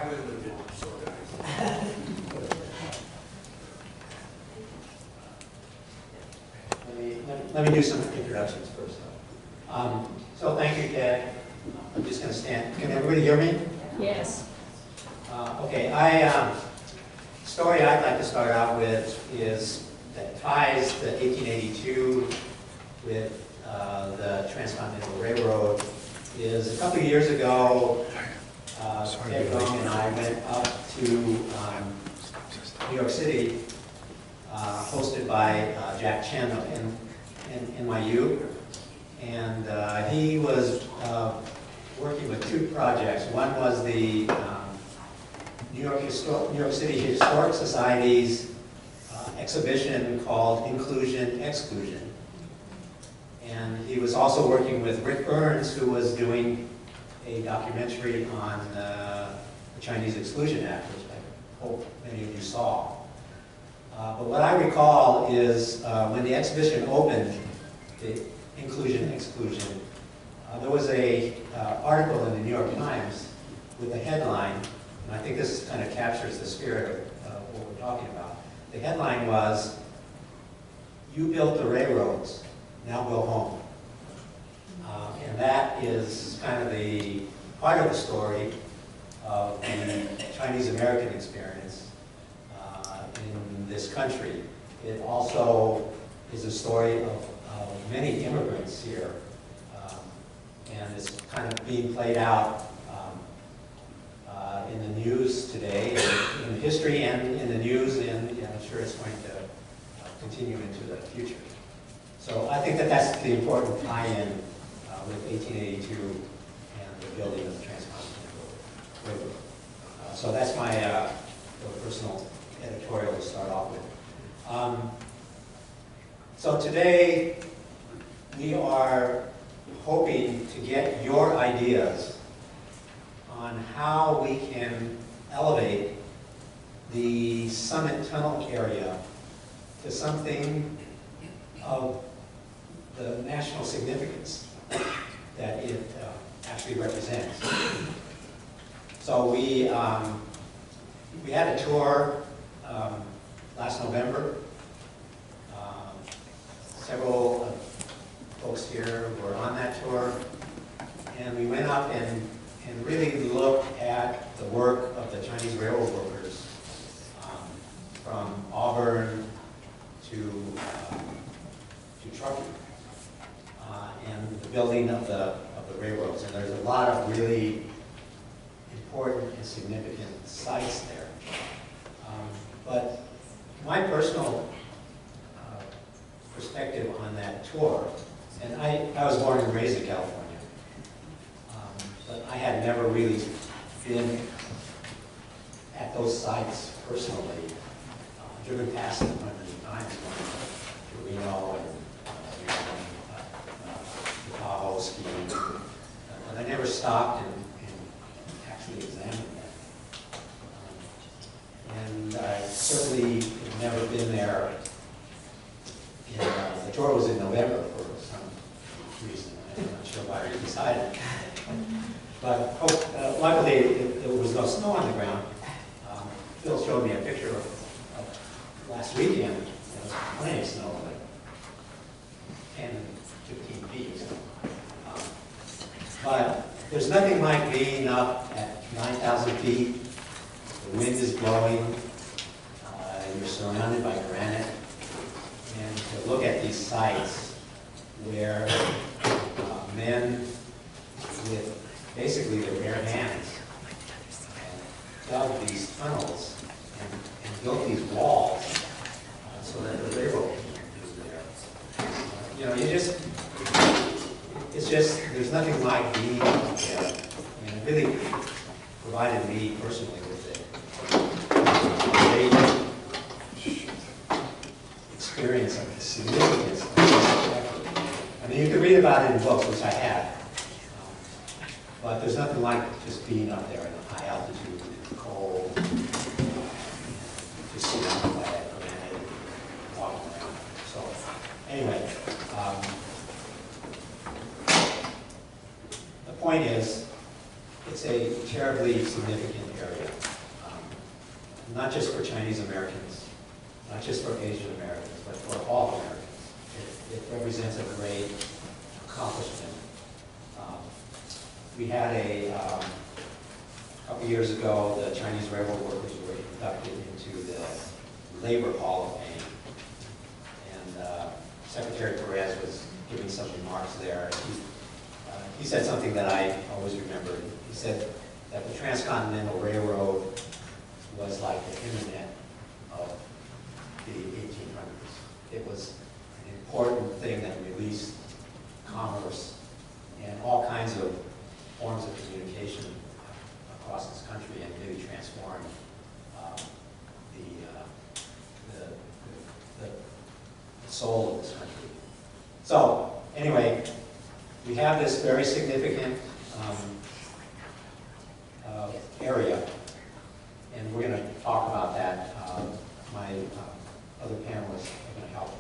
I've been living so guys. Let me do some introductions first. So thank you, Ted. I'm just going to stand. Can everybody hear me? Yes. Okay. Story I'd like to start out with is that ties the 1882 with the Transcontinental Railroad. Is a couple of years ago, Ted Guen and I went up to New York City, hosted by Jack Chen in NYU, and he was working with two projects. One was the New York City Historic Society's exhibition called Inclusion Exclusion. And he was also working with Rick Burns, who was doing a documentary on the Chinese Exclusion Act, which I hope many of you saw. But what I recall is when the exhibition opened, the Inclusion Exclusion, there was a article in the New York Times with a headline, and I think this kind of captures the spirit of what we're talking about. The headline was, "You built the railroads, now go home." And that is kind of the part of the story of the Chinese American experience in this country. It also is a story of many immigrants here, and it's kind of being played out in the news today, in history and in the news, and I'm sure it's going to continue into the future. So I think that that's the important tie-in with 1882 and the building of the Transcontinental Railroad. So that's my little personal editorial to start off with. So today we are hoping to get your ideas on how we can elevate the Summit Tunnel area to something of the national significance that it actually represents. So we had a tour last November. Several folks here were on that tour, and we went up and really looked at the work of the Chinese railroad workers from Auburn to trucking, and the building of the railroads. And there's a lot of really important and significant sites there. But my personal perspective on that tour, and I was born and raised in California, but I had never really been at those sites personally, driven past them hundreds of times, going to Reno and Tahoe skiing, but I never stopped and actually examined that. And I certainly have never been there. The tour was in November for some reason. I'm not sure why we decided. But luckily, there was no snow on the ground. Phil showed me a picture of last weekend. There was plenty of snow, like 10, 15 feet. But there's nothing like being up at 9,000 feet. The wind is blowing. You're surrounded by granite. And to look at these sites where men with basically their bare hands dug these tunnels and built these walls so that the railroad was there. It's just, there's nothing like being up there. And it really provided me personally with a experience of the significance of this effort. I mean, you can read about it in books, which I have, but there's nothing like just being up there in a high altitude, cold, just sitting on by that granite and walking around. So, anyway, the point is, it's a terribly significant area, not just for Chinese Americans, not just for Asian Americans, but for all Americans. It represents a great accomplishment. We had a couple years ago, the Chinese railroad workers were inducted into the Labor Hall of Fame. And Secretary Perez was giving some remarks there. He said something that I always remembered. He said that the Transcontinental Railroad was like the internet of the 1800s. It was an important thing that released commerce and all kinds of forms of communication across this country and really transformed the soul of this country. So anyway, we have this very significant area, and we're going to talk about that. My other panelists are going to help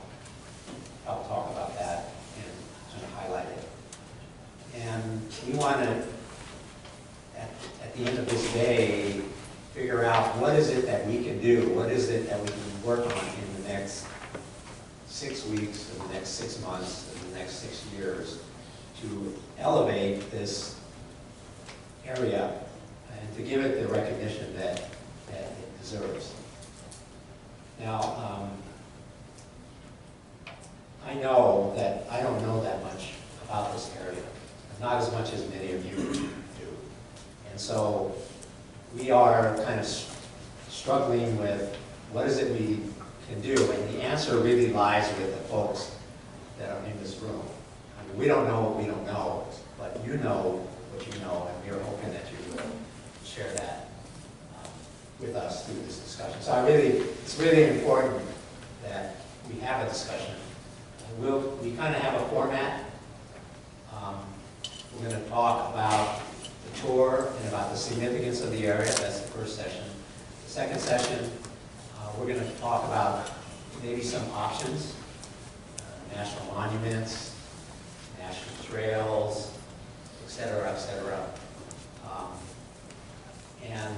talk about that and kind of highlight it. And we want to, at the end of this day, figure out what is it that we can do, what is it that we can work on in the next 6 weeks, in the next 6 months, in the next 6 years to elevate this area and to give it the recognition that it deserves. Now, I know that I don't know that much about this area, not as much as many of you do. And so we are kind of struggling with what is it we can do, and the answer really lies with the folks that are in this room. I mean, we don't know what we don't know, but you know what you know, and we're hoping that you will share that with us through this discussion. So it's really important that we have a discussion. We kind of have a format. We're going to talk about the tour and about the significance of the area. That's the first session. The second session, we're going to talk about maybe some options, national monuments, national trails, et cetera, et cetera. And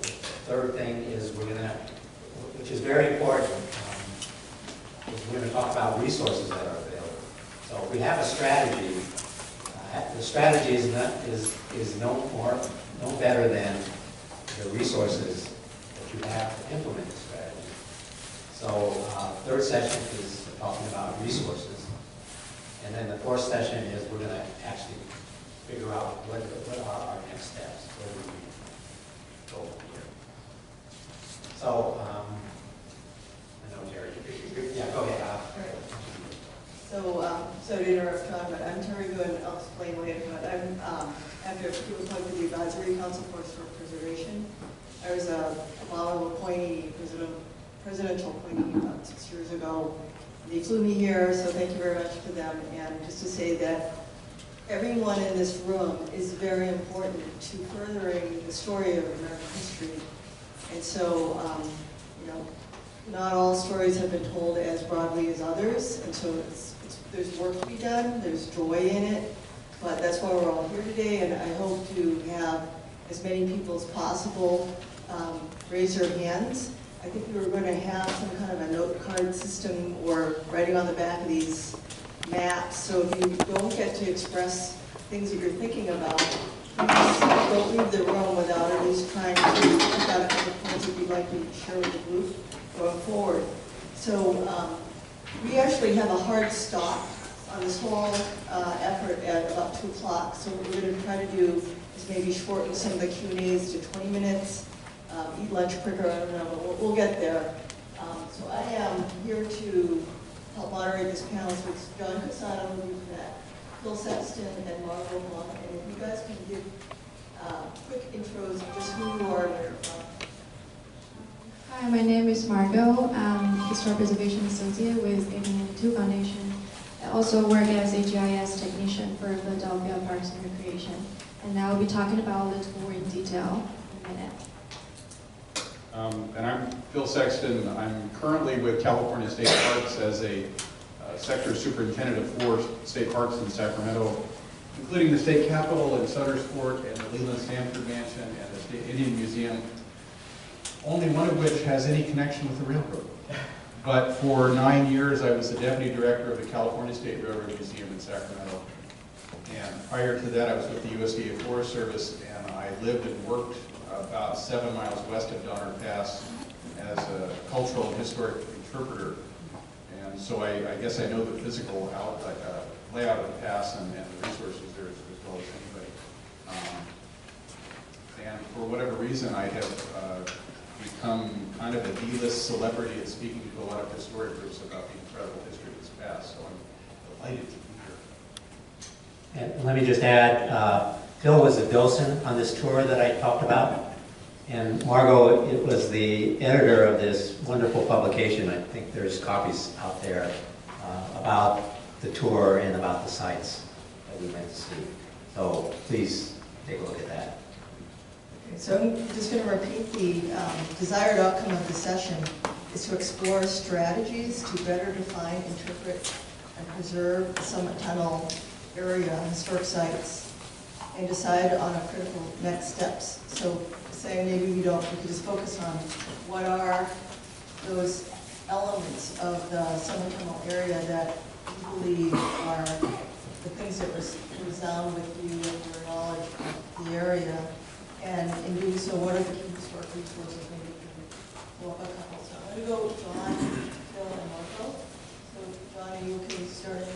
the third thing is which is very important, is we're going to talk about resources that are available. So if we have a strategy, the strategy is no better than the resources that you have to implement the strategy. So third session is talking about resources. And then the fourth session is we're going to actually figure out what are our next steps. Where do we go from here? So, I know Terry, yeah, go ahead. So to interrupt John, but I'm Terry Guen, I'll explain later, but I'm, after he was appointed to the Advisory Council for Historic Preservation, I was a follow appointee, presidential appointee about 6 years ago. They flew me here, so thank you very much to them. And just to say that everyone in this room is very important to furthering the story of American history. And so, not all stories have been told as broadly as others, and so there's work to be done, there's joy in it, but that's why we're all here today, and I hope to have as many people as possible raise their hands. I think we were going to have some kind of a note card system or writing on the back of these maps, so if you don't get to express things that you're thinking about, please don't leave the room without at least trying to pick out a couple of points that you'd like to share with the group going forward. So we actually have a hard stop on this whole effort at about 2 o'clock. So what we're going to try to do is maybe shorten some of the Q&As to 20 minutes, eat lunch quicker, I don't know, but we'll get there. So I am here to help moderate this panel with John Kusano, who's met, Phil Sexton, and Margot Blanc. And if you guys can give quick intros of just who you are and where you're from. Hi, my name is Margot. I'm Historic Preservation Associate with 1892 Foundation. I also work as a GIS technician for Philadelphia Parks and Recreation. And now I'll be talking about the tour in detail in a minute. And I'm Phil Sexton. I'm currently with California State Parks as a sector superintendent of 4 state parks in Sacramento. including the state capitol and Sutter's Fort and the Leland Stanford Mansion and the State Indian Museum, only one of which has any connection with the railroad. But for 9 years, I was the deputy director of the California State Railroad Museum in Sacramento. And prior to that, I was with the USDA Forest Service, and I lived and worked about 7 miles west of Donner Pass as a cultural and historic interpreter. And so I guess I know the physical layout of the pass and the resources there as well as anybody. And for whatever reason, I have become kind of a D-list celebrity at speaking to a lot of historic groups about the incredible history of this pass. So I'm delighted to be here. And let me just add, Phil was a docent on this tour that I talked about. And Margot, it was the editor of this wonderful publication. I think there's copies out there about the tour and about the sites that we went to see. So please take a look at that. Okay, so I'm just going to repeat the desired outcome of the session is to explore strategies to better define, interpret, and preserve the Summit Tunnel area historic sites and decide on a critical next steps. So say maybe we could just focus on what are those elements of the Summit Tunnel area that you believe are the things that resound with you and your knowledge of the area. And in doing so, what are the key historic resources? Maybe you can pull up a couple. So I'm going to go with John, Phil, and Marco. So John, are you okay starting?